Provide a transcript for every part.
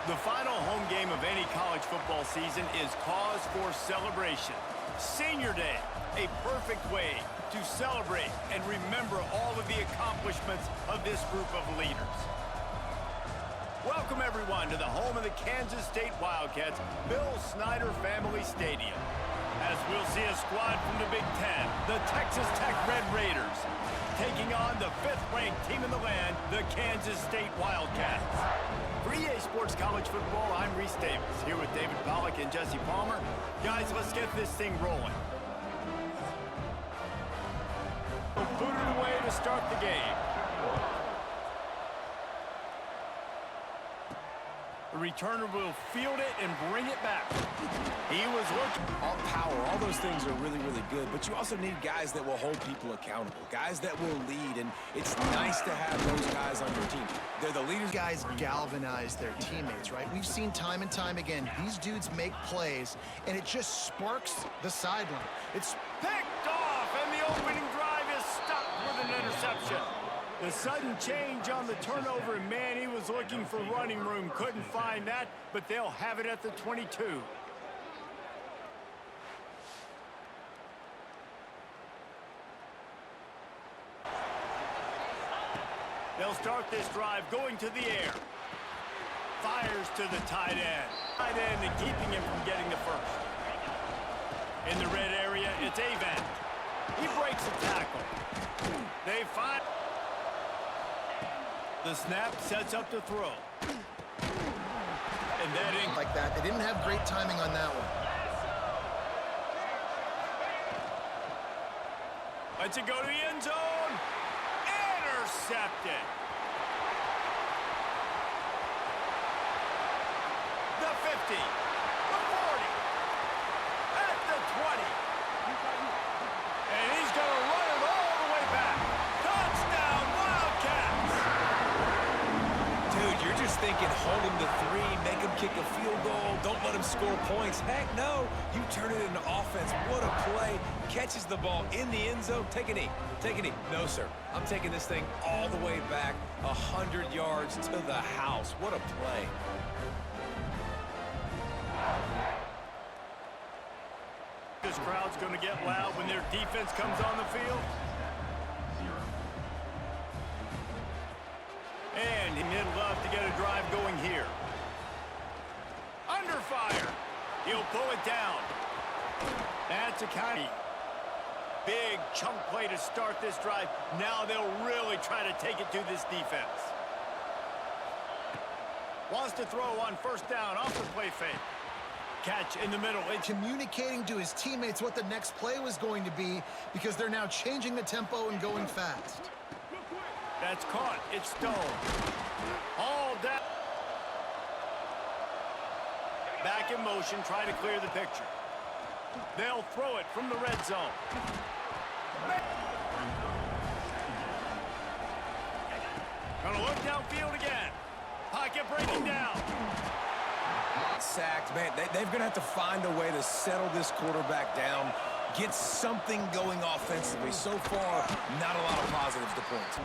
The final home game of any college football season is cause for celebration. Senior Day, a perfect way to celebrate and remember all of the accomplishments of this group of leaders. Welcome, everyone, to the home of the Kansas State Wildcats, Bill Snyder Family Stadium. As we'll see a squad from the Big Ten, the Texas Tech Red Raiders, taking on the 5th-ranked team in the land, the Kansas State Wildcats. For EA Sports College Football, I'm Reese Davis, here with David Pollack and Jesse Palmer. Guys, let's get this thing rolling. Booted away to start the game. The returner will field it and bring it back. He was looking. All power, all those things are really, really good, but you also need guys that will hold people accountable, guys that will lead, and it's nice to have those guys on your team. They're the leaders. Guys galvanize their teammates, right? We've seen time and time again, these dudes make plays, and it just sparks the sideline. It's picked off, and the opening drive is stopped with an interception. The sudden change on the turnover, and man, he was looking for running room. Couldn't find that, but they'll have it at the 22. They'll start this drive going to the air. Fires to the tight end. Tight end and keeping him from getting the first. In the red area, it's Avent. He breaks a tackle. They find. The snap sets up the throw. And that ain't like that. They didn't have great timing on that one. Lets it go to the end zone. Intercepted. The 50. The 40. At the 20. And he's going to run it all the way back. Touchdown, Wildcats! Dude, you're just thinking hold him to 3, make him kick a field goal, don't let him score points. Heck no, you turn it into offense. What a play. Catches the ball in the end zone. Take a knee. Take a knee. No, sir. I'm taking this thing all the way back 100 yards to the house. What a play. This crowd's going to get loud when their defense comes on the field. And he'd love to get a drive going here. Under fire. He'll pull it down. That's a kind of big chunk play to start this drive. Now they'll really try to take it to this defense. Wants to throw on first down off the play fake. Catch in the middle. It's communicating to his teammates what the next play was going to be because they're now changing the tempo and going fast. That's caught. It's stolen. All down. Back in motion, try to clear the picture. They'll throw it from the red zone. Gonna look downfield again. Pocket breaking down. Sacked. Man, they're going to have to find a way to settle this quarterback down, get something going offensively. So far, not a lot of positives to point to.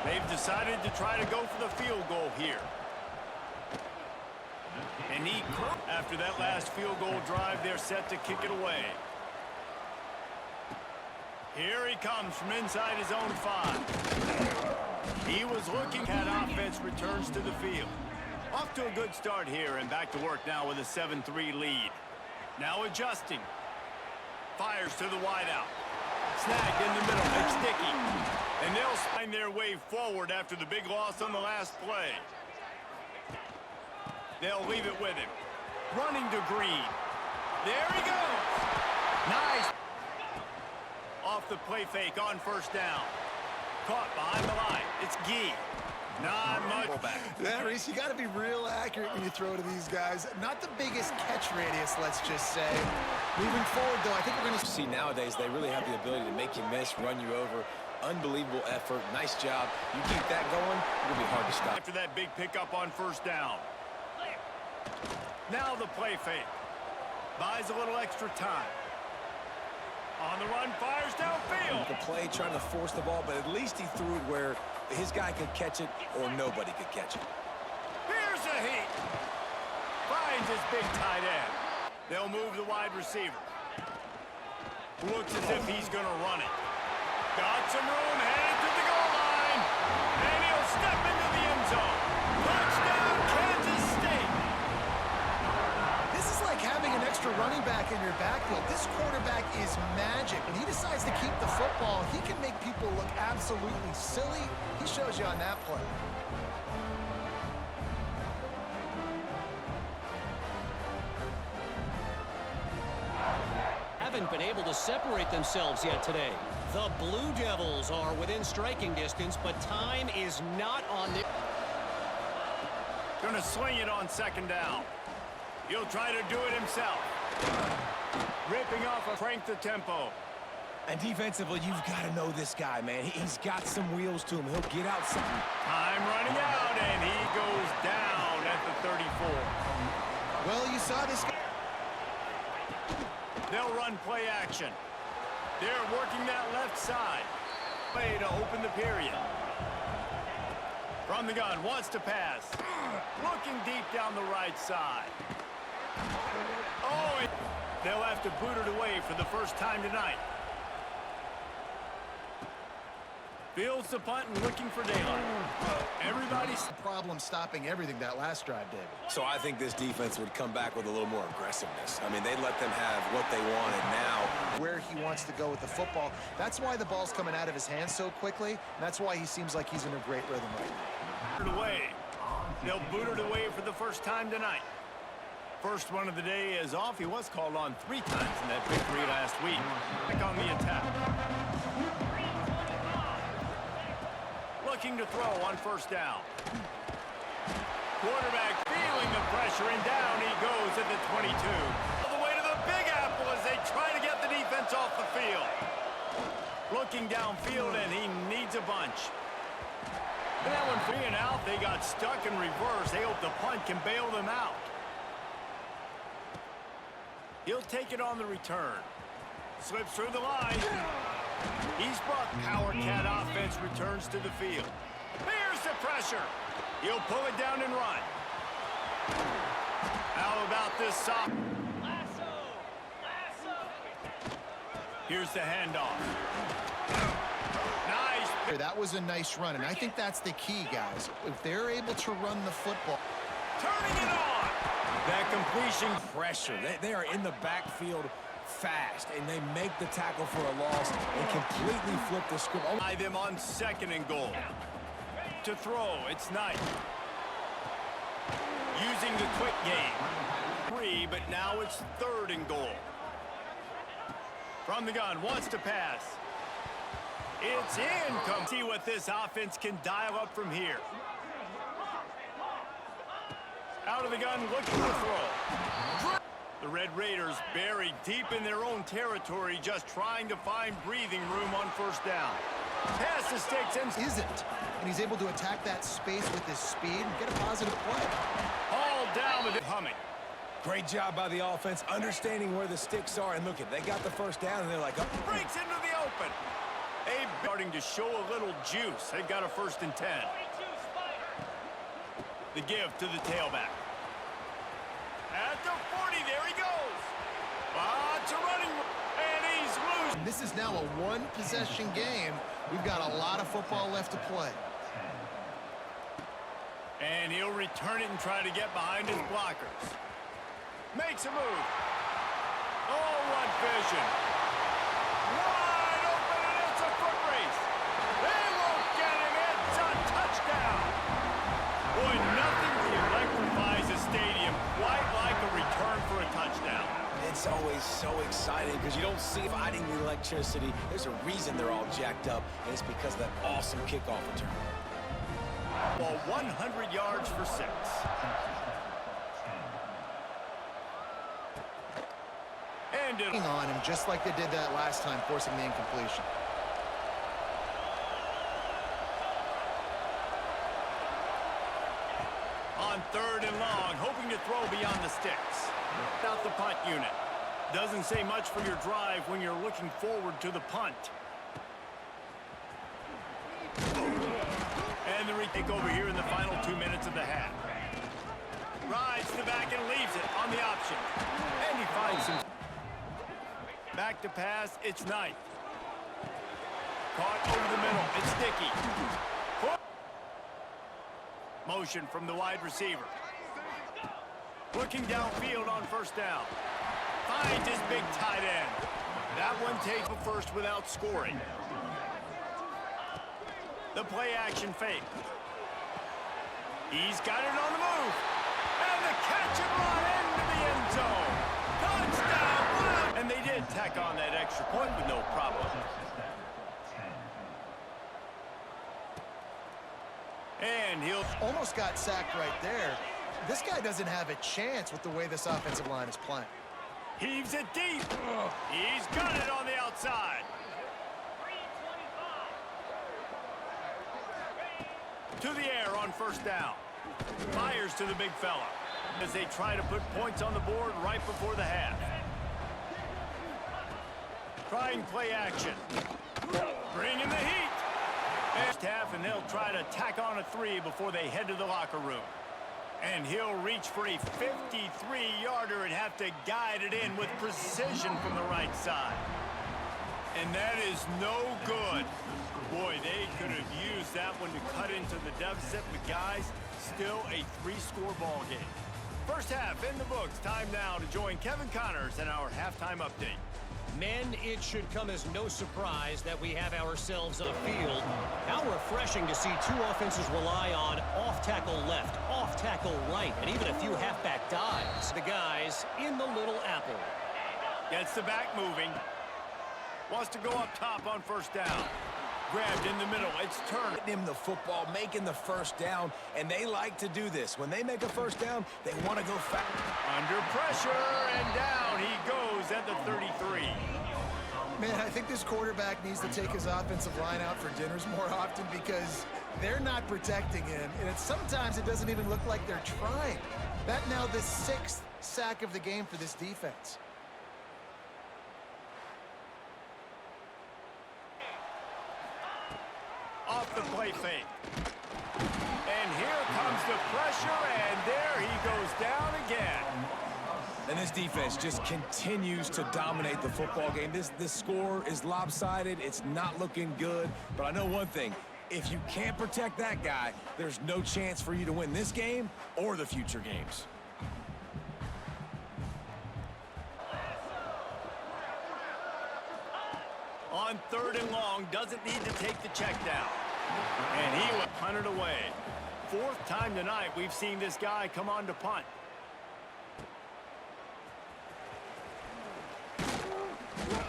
They've decided to try to go for the field goal here. And after that last field goal drive, they're set to kick it away. Here he comes from inside his own 5. He was looking at offense, returns to the field. Off to a good start here and back to work now with a 7-3 lead. Now adjusting. Fires to the wideout. Snagged in the middle. It's Dickey. And they'll find their way forward after the big loss on the last play. They'll leave it with him. Running to Green. There he goes. Nice. Off the play fake on first down. Caught behind the line. It's Gee. Not much back. Yeah, Reese, you got to be real accurate when you throw to these guys. Not the biggest catch radius, let's just say. Moving forward, though, I think we're going to see nowadays they really have the ability to make you miss, run you over. Unbelievable effort. Nice job. You keep that going, it'll be hard to stop. After that big pickup on first down. Now the play fake. Buys a little extra time. On the run, fires downfield. The play trying to force the ball, but at least he threw it where his guy could catch it or nobody could catch it. Here's There's a heat. Finds his big tight end. They'll move the wide receiver. Looks as if he's going to run it. Got some room, headed to the goal line. And he'll step into the end zone. Touchdown, Kansas State. This is like having an extra running back in your backfield. This quarterback is magic. When he decides to keep the football, he can make people look absolutely silly. He shows you on that play. Haven't been able to separate themselves yet today. The Blue Devils are within striking distance, but time is not on the... Gonna swing it on second down. He'll try to do it himself. Ripping off a crank the tempo. And defensively, you've got to know this guy, man. He's got some wheels to him. He'll get out something. Time running out, and he goes down at the 34. Well, you saw this guy. They'll run play action. They're working that left side. Play to open the period. From the gun, wants to pass. Looking deep down the right side. Oh, they'll have to boot it away for the first time tonight. Fields the punt and looking for daylight. Everybody's problem stopping everything that last drive did. So I think this defense would come back with a little more aggressiveness. I mean, they let them have what they wanted now. Where he wants to go with the football. That's why the ball's coming out of his hands so quickly. And that's why he seems like he's in a great rhythm right now. Boot it away. They'll boot it away for the first time tonight. First one of the day is off. He was called on 3 times in that victory last week. Back on the attack. Looking to throw on first down. Quarterback feeling the pressure, and down he goes at the 22. All the way to the Big Apple as they try to get the defense off the field. Looking downfield, and he needs a bunch. And that one 3 and out, they got stuck in reverse. They hope the punt can bail them out. He'll take it on the return. Slips through the line. He's brought Power Cat offense returns to the field. Here's the pressure. He'll pull it down and run. How about this soft? Here's the handoff. Nice. That was a nice run, and I think that's the key, guys. If they're able to run the football. Turning it on. That completion. Pressure. They are in the backfield fast, and they make the tackle for a loss and completely flip the script. By them on second and goal. To throw, it's Knight. Using the quick game. 3, but now it's 3rd and goal. From the gun, wants to pass. It's in. Come see what this offense can dial up from here. Out of the gun, looking to throw. The Red Raiders buried deep in their own territory, just trying to find breathing room on first down. Pass the sticks and Isn't. And he's able to attack that space with his speed and get a positive play. all down with it humming. Great job by the offense, understanding where the sticks are. And look, they got the first down, and they're like, oh. Breaks into the open. Starting to show a little juice. They've got a 1st and 10. The give to the tailback. At the 40, there he goes. Lots of running, and he's loose. This is now a 1-possession game. We've got a lot of football left to play. And he'll return it and try to get behind his blockers. Makes a move. Oh, what vision. Wide open, and it's a foot race. They won't get him. It's a touchdown. Boy, nothing electrifies a stadium quite like a return for a touchdown. It's always so exciting because you don't see fighting the electricity. There's a reason they're all jacked up, and it's because of that awesome kickoff return. Well, 100 yards for 6. And it On him just like they did that last time, forcing the incompletion. on 3rd and long, hoping to throw beyond the sticks. Out the punt unit. Doesn't say much for your drive when you're looking forward to the punt. And the retake over here in the final 2 minutes of the half. back to pass. It's Knight. Caught over the middle. It's Dickey. Motion from the wide receiver. Looking downfield on first down. Finds his big tight end. That one takes the first without scoring. The play action fake. He's got it on the move. And the catch and run into the end zone. Touchdown! And they did tack on that extra point with no problem. And he'll almost got sacked right there. This guy doesn't have a chance with the way this offensive line is playing. Heaves it deep. He's got it on the outside. To the air on first down. Fires to the big fella as they try to put points on the board right before the half. Trying play action. Bring in the heat. First half, and they'll try to tack on a 3 before they head to the locker room. And he'll reach for a 53-yarder and have to guide it in with precision from the right side. And that is no good. Boy, they could have used that one to cut into the deficit, but guys, still a 3-score ball game. First half in the books. Time now to join Kevin Connors in our halftime update. Men, it should come as no surprise that we have ourselves a field. How refreshing to see two offenses rely on off-tackle left, off-tackle right, and even a few halfback dives. The guys in the Little Apple. Gets the back moving. Wants to go up top on first down. Grabbed in the middle. It's turned. Getting him the football, making the first down, and they like to do this. When they make a first down, they want to go fast. Under pressure, and down he goes at the 33. Man, I think this quarterback needs to take his offensive line out for dinners more often because they're not protecting him, and sometimes it doesn't even look like they're trying. That now the 6th sack of the game for this defense. Off the play fake. And here comes the pressure, and there he goes down again. And this defense just continues to dominate the football game. This score is lopsided. It's not looking good. But I know one thing. If you can't protect that guy, there's no chance for you to win this game or the future games. On 3rd and long, doesn't need to take the check down. And he will punt it away. 4th time tonight we've seen this guy come on to punt.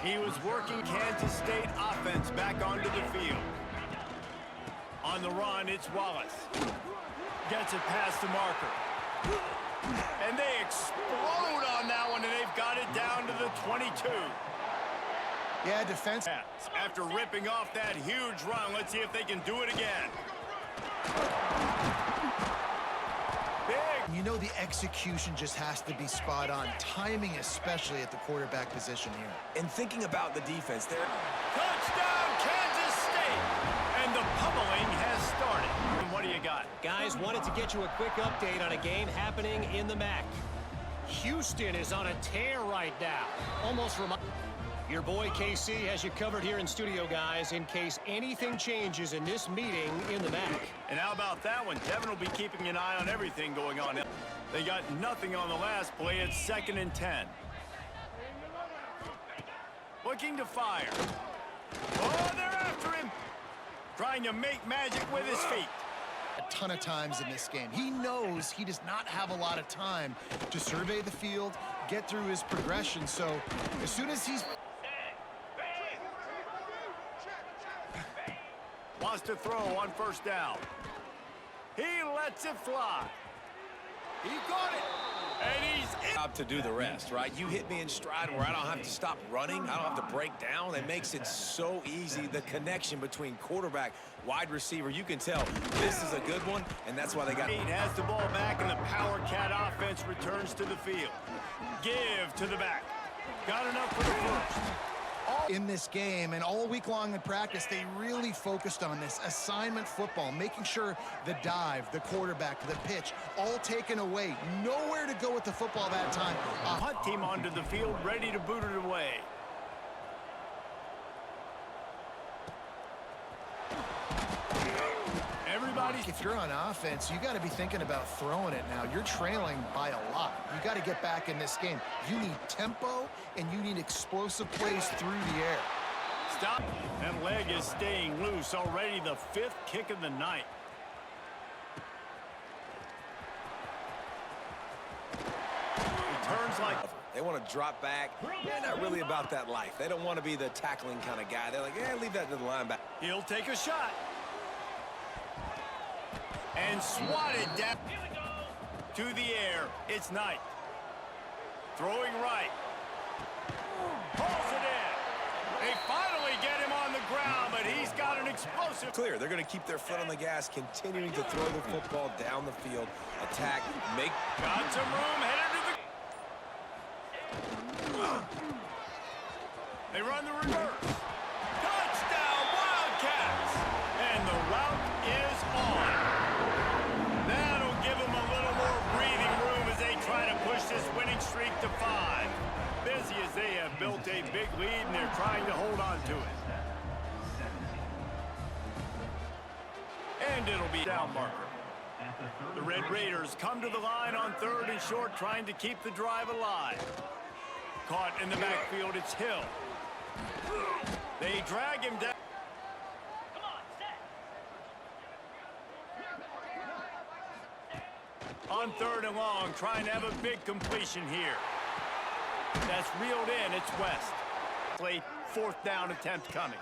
He was working Kansas State offense back onto the field. On the run, it's Wallace. Gets it past the marker. And they explode on that one, and they've got it down to the 22. Yeah, defense. After ripping off that huge run, let's see if they can do it again. Big. You know the execution just has to be spot on. Timing especially at the quarterback position here. And thinking about the defense there. Touchdown, Kansas State! And the pummeling has started. And what do you got? Guys, wanted to get you a quick update on a game happening in the MAC. Houston is on a tear right now. Almost remind. Your boy KC has you covered here in studio, guys, in case anything changes in this meeting in the MAC. And how about that one? Devin will be keeping an eye on everything going on. They got nothing on the last play. It's 2nd and 10. Looking to fire. Oh, they're after him. Trying to make magic with his feet. A ton of times in this game. He knows he does not have a lot of time to survey the field, get through his progression. So as soon as he's... Wants to throw on first down. He lets it fly. He got it. And he's in. To do the rest, right? You hit me in stride where I don't have to stop running. I don't have to break down. It makes it so easy. The connection between quarterback, wide receiver, you can tell this is a good one, and that's why they got it. Has the ball back, and the Power Cat offense returns to the field. Give to the back. Got enough for the first. In this game and all week long in practice, they really focused on this assignment football, making sure the dive, the quarterback, the pitch, all taken away. Nowhere to go with the football that time. Punt team onto the field, ready to boot it away. think if you're on offense, you got to be thinking about throwing it now. You're trailing by a lot. You got to get back in this game. You need tempo, and you need explosive plays through the air. Stop. That leg is staying loose. Already the 5th kick of the night. It turns like... They want to drop back. They're not really about that life. They don't want to be the tackling kind of guy. They're like, yeah, leave that to the linebacker. He'll take a shot. And swatted down to the air. It's Knight. Throwing right. Pulls it in. They finally get him on the ground, but he's got an explosive. Clear. They're going to keep their foot on the gas, continuing to throw the football down the field. Attack. Make. Got some room. Headed to the... They run the reverse. Touchdown, Wildcats! And the route is on. That'll give them a little more breathing room as they try to push this winning streak to 5. Busy as they have built a big lead, and they're trying to hold on to it. And it'll be down marker. The Red Raiders come to the line on 3rd and short, trying to keep the drive alive. Caught in the backfield, it's Hill. They drag him down. On 3rd and long, trying to have a big completion here. That's reeled in, it's West. Late 4th down attempt coming.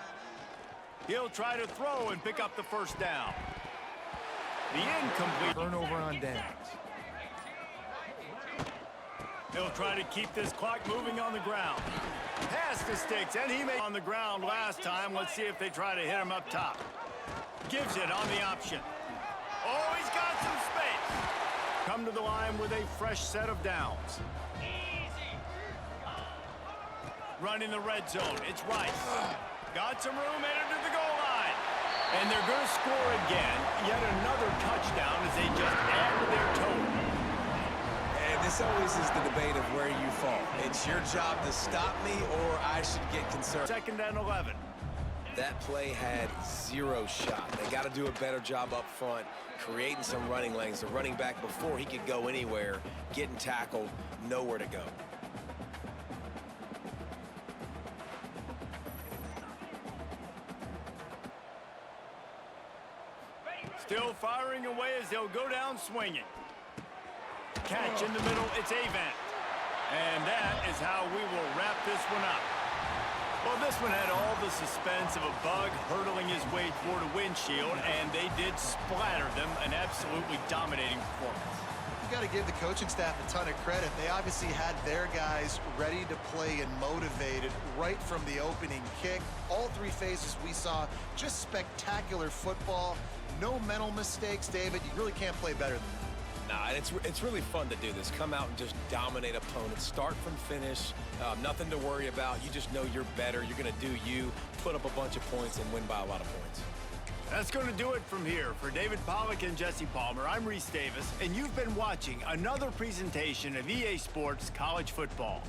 He'll try to throw and pick up the 1st down. The incomplete. Turnover on downs. He'll try to keep this clock moving on the ground. Pass to Sticks, and he made on the ground last time. Let's see if they try to hit him up top. Gives it on the option. Oh, he's got some space. Come to the line with a fresh set of downs. Running the red zone, it's Rice. Got some room, headed to the goal line. And they're going to score again. Yet another touchdown as they just add to their total. And this always is the debate of where you fall. It's your job to stop me, or I should get concerned. 2nd and 11. That play had 0 shot. They got to do a better job up front, creating some running lanes. The running back, before he could go anywhere, getting tackled, nowhere to go. Still firing away as they'll go down swinging. Catch in the middle, it's Avant. And that is how we will wrap this one up. Well, this one had all the suspense of a bug hurtling his way toward a windshield, and they did splatter them. An absolutely dominating performance. You got to give the coaching staff a ton of credit. They obviously had their guys ready to play and motivated right from the opening kick. All 3 phases we saw, just spectacular football. No mental mistakes, David. You really can't play better than that. Nah, it's really fun to do this. Come out and just dominate opponents. Start from finish. Nothing to worry about. You just know you're better. You're going to do you, put up a bunch of points, and win by a lot of points. That's going to do it from here. For David Pollack and Jesse Palmer, I'm Reese Davis, and you've been watching another presentation of EA Sports College Football.